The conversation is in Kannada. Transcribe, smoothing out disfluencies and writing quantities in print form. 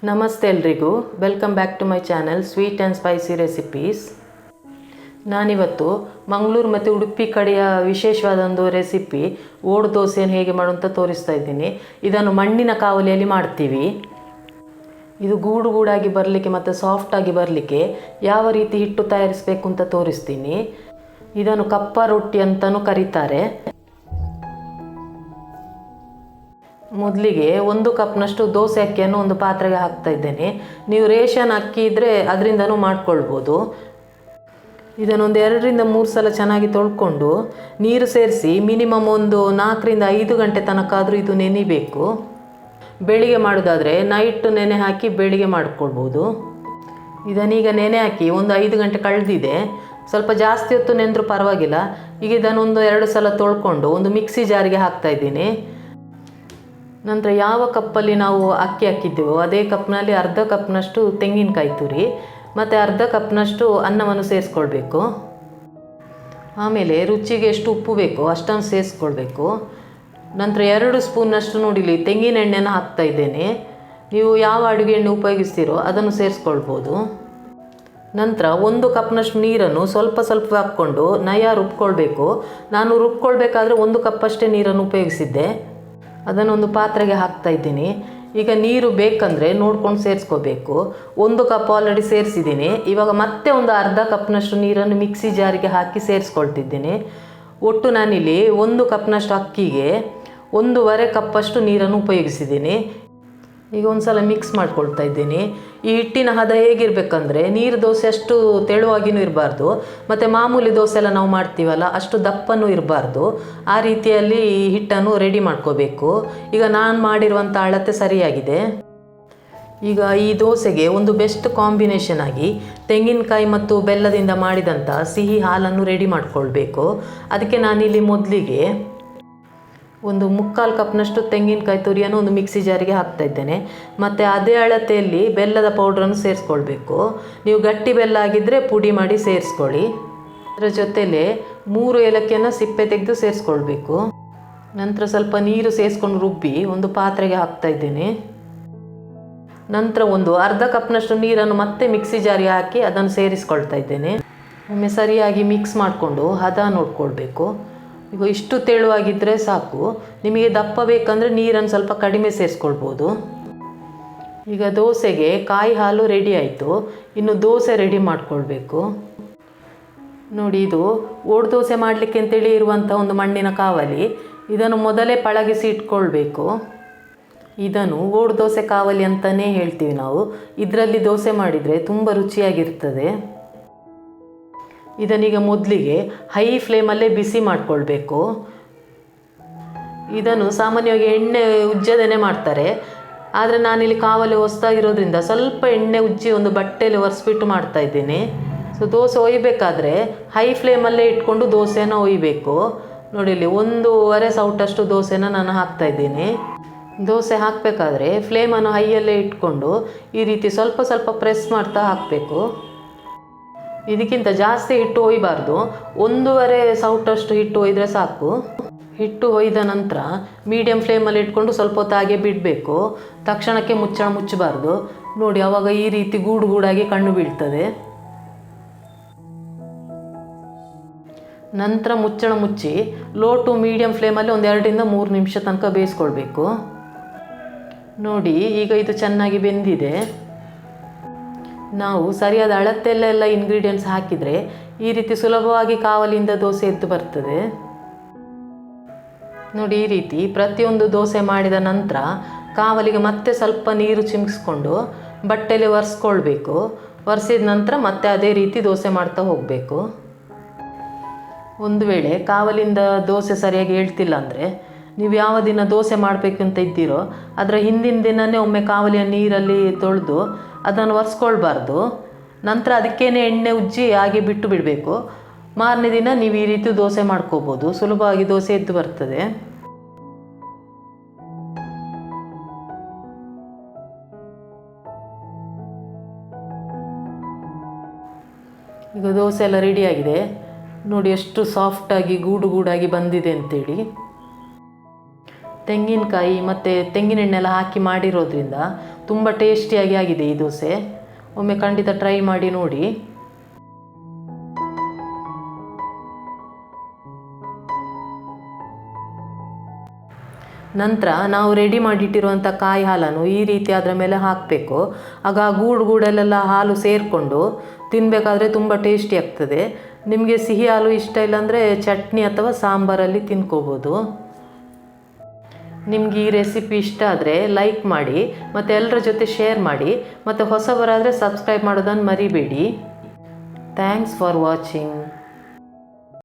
ನಮಸ್ತೆ ಎಲ್ರಿಗೂ, welcome back to my channel sweet and spicy recipes. ನಾನಿವತ್ತು ಮಂಗಳೂರು ಮತ್ತು ಉಡುಪಿ ಕಡೆಯ ವಿಶೇಷವಾದ ಒಂದು ರೆಸಿಪಿ ಓಡು ದೋಸೆಯನ್ನು ಹೇಗೆ ಮಾಡುವಂತ ತೋರಿಸ್ತಾ ಇದ್ದೀನಿ. ಇದನ್ನು ಮಣ್ಣಿನ ಕಾವಲಿಯಲ್ಲಿ ಮಾಡ್ತೀವಿ. ಇದು ಗೂಡಾಗಿ ಬರಲಿಕ್ಕೆ ಮತ್ತು ಸಾಫ್ಟಾಗಿ ಬರಲಿಕ್ಕೆ ಯಾವ ರೀತಿ ಹಿಟ್ಟು ತಯಾರಿಸಬೇಕು ಅಂತ ತೋರಿಸ್ತೀನಿ. ಇದನ್ನು ಕಪ್ಪ ರೊಟ್ಟಿ ಅಂತಲೂ ಕರೀತಾರೆ. ಮೊದಲಿಗೆ 1 ಕಪ್ನಷ್ಟು ದೋಸೆ ಅಕ್ಕಿಯನ್ನು ಒಂದು ಪಾತ್ರೆಗೆ ಹಾಕ್ತಾ ಇದ್ದೇನೆ. ನೀವು ರೇಷನ್ ಅಕ್ಕಿ ಇದ್ದರೆ ಅದರಿಂದನೂ ಮಾಡ್ಕೊಳ್ಬೋದು. ಇದನ್ನೊಂದು 2 ರಿಂದ 3 ಸಲ ಚೆನ್ನಾಗಿ ತೊಳ್ಕೊಂಡು ನೀರು ಸೇರಿಸಿ ಮಿನಿಮಮ್ ಒಂದು 4 ರಿಂದ 5 ಗಂಟೆ ತನಕ ಆದರೂ ಇದು ನೆನಿಬೇಕು. ಬೆಳಿಗ್ಗೆ ಮಾಡೋದಾದರೆ ನೈಟ್ ನೆನೆ ಹಾಕಿ ಬೆಳಿಗ್ಗೆ ಮಾಡ್ಕೊಳ್ಬೋದು. ಇದನ್ನೀಗ ನೆನೆ ಹಾಕಿ ಒಂದು 5 ಗಂಟೆ ಕಳೆದಿದೆ. ಸ್ವಲ್ಪ ಜಾಸ್ತಿ ಹೊತ್ತು ನೆಂದರೂ ಪರವಾಗಿಲ್ಲ. ಈಗ ಇದನ್ನೊಂದು 2 ಸಲ ತೊಳ್ಕೊಂಡು ಒಂದು ಮಿಕ್ಸಿ ಜಾರಿಗೆ ಹಾಕ್ತಾ ಇದ್ದೀನಿ. ನಂತರ ಯಾವ ಕಪ್ಪಲ್ಲಿ ನಾವು ಅಕ್ಕಿ ಹಾಕಿದ್ದೆವೋ ಅದೇ ಕಪ್ನಲ್ಲಿ ಅರ್ಧ ಕಪ್ನಷ್ಟು ತೆಂಗಿನಕಾಯಿ ತುರಿ ಮತ್ತು ಅರ್ಧ ಕಪ್ನಷ್ಟು ಅನ್ನವನ್ನು ಸೇರಿಸ್ಕೊಳ್ಬೇಕು. ಆಮೇಲೆ ರುಚಿಗೆ ಎಷ್ಟು ಉಪ್ಪು ಬೇಕೋ ಅಷ್ಟನ್ನು ಸೇರಿಸ್ಕೊಳ್ಬೇಕು. ನಂತರ 2 ಸ್ಪೂನ್ನಷ್ಟು ನೋಡಿಲಿ ತೆಂಗಿನ ಎಣ್ಣೆನ ಹಾಕ್ತಾ ಇದ್ದೇನೆ. ನೀವು ಯಾವ ಅಡುಗೆ ಎಣ್ಣೆ ಉಪಯೋಗಿಸ್ತೀರೋ ಅದನ್ನು ಸೇರಿಸ್ಕೊಳ್ಬೋದು. ನಂತರ 1 ಕಪ್ನಷ್ಟು ನೀರನ್ನು ಸ್ವಲ್ಪ ಹಾಕ್ಕೊಂಡು ನಯ ರುಬ್ಕೊಳ್ಬೇಕು. ನಾನು ರುಬ್ಕೊಳ್ಬೇಕಾದ್ರೆ 1 ಕಪ್ಪಷ್ಟೇ ನೀರನ್ನು ಉಪಯೋಗಿಸಿದ್ದೆ. ಅದನ್ನೊಂದು ಪಾತ್ರೆಗೆ ಹಾಕ್ತಾ ಇದ್ದೀನಿ. ಈಗ ನೀರು ಬೇಕಂದರೆ ನೋಡ್ಕೊಂಡು ಸೇರಿಸ್ಕೋಬೇಕು. 1 ಕಪ್ ಆಲ್ರೆಡಿ ಸೇರಿಸಿದ್ದೀನಿ. ಇವಾಗ ಮತ್ತೆ ಒಂದು ಅರ್ಧ ಕಪ್ನಷ್ಟು ನೀರನ್ನು ಮಿಕ್ಸಿ ಜಾರಿಗೆ ಹಾಕಿ ಸೇರಿಸ್ಕೊಳ್ತಿದ್ದೀನಿ. ಒಟ್ಟು ನಾನಿಲ್ಲಿ 1 ಕಪ್ನಷ್ಟು ಅಕ್ಕಿಗೆ 1.5 ಕಪ್ಪಷ್ಟು ನೀರನ್ನು ಉಪಯೋಗಿಸಿದ್ದೀನಿ. ಈಗ ಒಂದು ಸಲ ಮಿಕ್ಸ್ ಮಾಡ್ಕೊಳ್ತಾ ಇದ್ದೀನಿ. ಈ ಹಿಟ್ಟಿನ ಹದ ಹೇಗಿರಬೇಕಂದ್ರೆ ನೀರು ದೋಸೆ ಅಷ್ಟು ತೆಳುವಾಗಿಯೂ ಇರಬಾರ್ದು ಮತ್ತು ಮಾಮೂಲಿ ದೋಸೆ ಎಲ್ಲ ನಾವು ಮಾಡ್ತೀವಲ್ಲ ಅಷ್ಟು ದಪ್ಪನೂ ಇರಬಾರ್ದು. ಆ ರೀತಿಯಲ್ಲಿ ಈ ಹಿಟ್ಟನ್ನು ರೆಡಿ ಮಾಡ್ಕೋಬೇಕು. ಈಗ ನಾನು ಮಾಡಿರುವಂಥ ಅಳತೆ ಸರಿಯಾಗಿದೆ. ಈಗ ಈ ದೋಸೆಗೆ ಒಂದು ಬೆಸ್ಟ್ ಕಾಂಬಿನೇಷನ್ ಆಗಿ ತೆಂಗಿನಕಾಯಿ ಮತ್ತು ಬೆಲ್ಲದಿಂದ ಮಾಡಿದಂಥ ಸಿಹಿ ಹಾಲನ್ನು ರೆಡಿ ಮಾಡ್ಕೊಳ್ಬೇಕು. ಅದಕ್ಕೆ ನಾನಿಲ್ಲಿ ಮೊದಲಿಗೆ ಒಂದು 3/4 ಕಪ್ನಷ್ಟು ತೆಂಗಿನಕಾಯಿ ತುರಿಯನ್ನು ಒಂದು ಮಿಕ್ಸಿ ಜಾರಿಗೆ ಹಾಕ್ತಾ ಇದ್ದೇನೆ. ಮತ್ತು ಅದೇ ಅಳತೆಯಲ್ಲಿ ಬೆಲ್ಲದ ಪೌಡ್ರನ್ನು ಸೇರಿಸ್ಕೊಳ್ಬೇಕು. ನೀವು ಗಟ್ಟಿ ಬೆಲ್ಲ ಆಗಿದ್ದರೆ ಪುಡಿ ಮಾಡಿ ಸೇರಿಸ್ಕೊಳ್ಳಿ. ಅದರ ಜೊತೆಲೇ 3 ಏಲಕ್ಕಿಯನ್ನು ಸಿಪ್ಪೆ ತೆಗೆದು ಸೇರಿಸ್ಕೊಳ್ಬೇಕು. ನಂತರ ಸ್ವಲ್ಪ ನೀರು ಸೇರಿಸ್ಕೊಂಡು ರುಬ್ಬಿ ಒಂದು ಪಾತ್ರೆಗೆ ಹಾಕ್ತಾ ಇದ್ದೇನೆ. ನಂತರ ಒಂದು ಅರ್ಧ ಕಪ್ನಷ್ಟು ನೀರನ್ನು ಮತ್ತೆ ಮಿಕ್ಸಿ ಜಾರಿಗೆ ಹಾಕಿ ಅದನ್ನು ಸೇರಿಸ್ಕೊಳ್ತಾ ಇದ್ದೇನೆ. ಒಮ್ಮೆ ಸರಿಯಾಗಿ ಮಿಕ್ಸ್ ಮಾಡಿಕೊಂಡು ಹದ ನೋಡ್ಕೊಳ್ಬೇಕು. ಈಗ ಇಷ್ಟು ತೆಳುವಾಗಿದ್ದರೆ ಸಾಕು. ನಿಮಗೆ ದಪ್ಪ ಬೇಕಂದರೆ ನೀರನ್ನು ಸ್ವಲ್ಪ ಕಡಿಮೆ ಸೇರಿಸ್ಕೊಳ್ಬೋದು. ಈಗ ದೋಸೆಗೆ ಕಾಯಿ ಹಾಲು ರೆಡಿ ಆಯಿತು. ಇನ್ನು ದೋಸೆ ರೆಡಿ ಮಾಡ್ಕೊಳ್ಬೇಕು. ನೋಡಿ, ಇದು ಓಡು ದೋಸೆ ಮಾಡಲಿಕ್ಕೆ ಅಂತೇಳಿ ಇರುವಂಥ ಒಂದು ಮಣ್ಣಿನ ಕಾವಲಿ. ಇದನ್ನು ಮೊದಲೇ ಪಳಗಿಸಿ ಇಟ್ಕೊಳ್ಬೇಕು. ಇದನ್ನು ಓಡು ದೋಸೆ ಕಾವಲಿ ಅಂತಲೇ ಹೇಳ್ತೀವಿ ನಾವು. ಇದರಲ್ಲಿ ದೋಸೆ ಮಾಡಿದರೆ ತುಂಬ ರುಚಿಯಾಗಿರ್ತದೆ. ಇದನ್ನೀಗ ಮೊದಲಿಗೆ ಹೈ ಫ್ಲೇಮಲ್ಲೇ ಬಿಸಿ ಮಾಡಿಕೊಳ್ಬೇಕು. ಇದನ್ನು ಸಾಮಾನ್ಯವಾಗಿ ಎಣ್ಣೆ ಉಜ್ಜದೇ ಮಾಡ್ತಾರೆ. ಆದರೆ ನಾನಿಲ್ಲಿ ಕಾವಲಿ ಹೊಸದಾಗಿರೋದ್ರಿಂದ ಸ್ವಲ್ಪ ಎಣ್ಣೆ ಉಜ್ಜಿ ಒಂದು ಬಟ್ಟೆಯಲ್ಲಿ ಒರೆಸ್ಬಿಟ್ಟು ಮಾಡ್ತಾ ಇದ್ದೀನಿ. ಸೊ ದೋಸೆ ಒಯ್ಯಬೇಕಾದ್ರೆ ಹೈ ಫ್ಲೇಮಲ್ಲೇ ಇಟ್ಕೊಂಡು ದೋಸೆನ ಒಯ್ಯಬೇಕು. ನೋಡಿ, ಇಲ್ಲಿ 1.5 ಸೌಟಷ್ಟು ದೋಸೆನ ನಾನು ಹಾಕ್ತಾ ಇದ್ದೀನಿ. ದೋಸೆ ಹಾಕಬೇಕಾದ್ರೆ ಫ್ಲೇಮನ್ನು ಹೈಯಲ್ಲೇ ಇಟ್ಕೊಂಡು ಈ ರೀತಿ ಸ್ವಲ್ಪ ಪ್ರೆಸ್ ಮಾಡ್ತಾ ಹಾಕಬೇಕು. ಇದಕ್ಕಿಂತ ಜಾಸ್ತಿ ಹಿಟ್ಟು ಒಯ್ಯಬಾರ್ದು. 1.5 ಸೌಟಷ್ಟು ಹಿಟ್ಟು ಒಯ್ದರೆ ಸಾಕು. ಹಿಟ್ಟು ಒಯ್ದ ನಂತರ ಮೀಡಿಯಂ ಫ್ಲೇಮಲ್ಲಿ ಇಟ್ಕೊಂಡು ಸ್ವಲ್ಪ ಹೊತ್ತು ಹಾಗೆ ಬಿಡಬೇಕು. ತಕ್ಷಣಕ್ಕೆ ಮುಚ್ಚಬಾರ್ದು. ನೋಡಿ, ಆವಾಗ ಈ ರೀತಿ ಗೂಡಾಗಿ ಕಣ್ಣು ಬೀಳ್ತದೆ. ನಂತರ ಮುಚ್ಚಿ ಲೋ ಟು ಮೀಡಿಯಂ ಫ್ಲೇಮಲ್ಲಿ ಒಂದು 2 ರಿಂದ 3 ನಿಮಿಷ ತನಕ ಬೇಯಿಸ್ಕೊಳ್ಬೇಕು. ನೋಡಿ, ಈಗ ಇದು ಚೆನ್ನಾಗಿ ಬೆಂದಿದೆ. ನಾವು ಸರಿಯಾದ ಅಳತೆಯಲ್ಲೆಲ್ಲ ಇಂಗ್ರೀಡಿಯೆಂಟ್ಸ್ ಹಾಕಿದರೆ ಈ ರೀತಿ ಸುಲಭವಾಗಿ ಕಾವಲಿಯಿಂದ ದೋಸೆ ಎದ್ದು ಬರ್ತದೆ. ನೋಡಿ, ಈ ರೀತಿ ಪ್ರತಿಯೊಂದು ದೋಸೆ ಮಾಡಿದ ನಂತರ ಕಾವಲಿಗೆ ಮತ್ತೆ ಸ್ವಲ್ಪ ನೀರು ಚಿಮ್ಮಿಸ್ಕೊಂಡು ಬಟ್ಟೆಯಲ್ಲಿ ಒರೆಸ್ಕೊಳ್ಬೇಕು. ಒರೆಸಿದ ನಂತರ ಮತ್ತೆ ಅದೇ ರೀತಿ ದೋಸೆ ಮಾಡ್ತಾ ಹೋಗಬೇಕು. ಒಂದು ವೇಳೆ ಕಾವಲಿಂದ ದೋಸೆ ಸರಿಯಾಗಿ ಹೇಳ್ತಿಲ್ಲ ಅಂದರೆ ನೀವು ಯಾವ ದಿನ ದೋಸೆ ಮಾಡಬೇಕು ಅಂತ ಇದ್ದೀರೋ ಅದರ ಹಿಂದಿನ ದಿನವೇ ಒಮ್ಮೆ ಕಾವಲಿಯ ನೀರಲ್ಲಿ ತೊಳೆದು ಅದನ್ನು ಒರೆಸ್ಕೊಳ್ಬಾರ್ದು. ನಂತರ ಅದಕ್ಕೇನೆ ಎಣ್ಣೆ ಉಜ್ಜಿ ಹಾಗೆ ಬಿಟ್ಟು ಬಿಡಬೇಕು. ಮಾರನೇ ದಿನ ನೀವು ಈ ರೀತಿ ದೋಸೆ ಮಾಡ್ಕೋಬೋದು. ಸುಲಭವಾಗಿ ದೋಸೆ ಎದ್ದು ಬರ್ತದೆ. ಈಗ ದೋಸೆ ಎಲ್ಲ ರೆಡಿಯಾಗಿದೆ. ನೋಡಿ ಎಷ್ಟು ಸಾಫ್ಟಾಗಿ ಗೂಡಾಗಿ ಬಂದಿದೆ ಅಂತೇಳಿ. ತೆಂಗಿನಕಾಯಿ ಮತ್ತು ತೆಂಗಿನೆಣ್ಣೆಲ್ಲ ಹಾಕಿ ಮಾಡಿರೋದ್ರಿಂದ ತುಂಬ ಟೇಸ್ಟಿಯಾಗಿ ಆಗಿದೆ ಈ ದೋಸೆ. ಒಮ್ಮೆ ಖಂಡಿತ ಟ್ರೈ ಮಾಡಿ ನೋಡಿ. ನಂತರ ನಾವು ರೆಡಿ ಮಾಡಿಟ್ಟಿರುವಂಥ ಕಾಯಿ ಹಾಲನ್ನು ಈ ರೀತಿ ಅದರ ಮೇಲೆ ಹಾಕಬೇಕು. ಆಗ ಗೂಡಲ್ಲೆಲ್ಲ ಹಾಲು ಸೇರಿಕೊಂಡು ತಿನ್ನಬೇಕಾದ್ರೆ ತುಂಬ ಟೇಸ್ಟಿ ಆಗ್ತದೆ. ನಿಮಗೆ ಸಿಹಿ ಹಾಲು ಇಷ್ಟ ಇಲ್ಲಾಂದರೆ ಚಟ್ನಿ ಅಥವಾ ಸಾಂಬಾರಲ್ಲಿ ತಿನ್ಕೋಬೋದು. ನಿಮ್ಗೆ ಈ ರೆಸಿಪಿ ಇಷ್ಟ ಆದರೆ ಲೈಕ್ ಮಾಡಿ ಮತ್ತು ಎಲ್ಲರ ಜೊತೆ ಶೇರ್ ಮಾಡಿ ಮತ್ತು ಹೊಸಬರಾದರೆ ಸಬ್ಸ್ಕ್ರೈಬ್ ಮಾಡೋದನ್ನು ಮರಿಬೇಡಿ. Thanks for watching.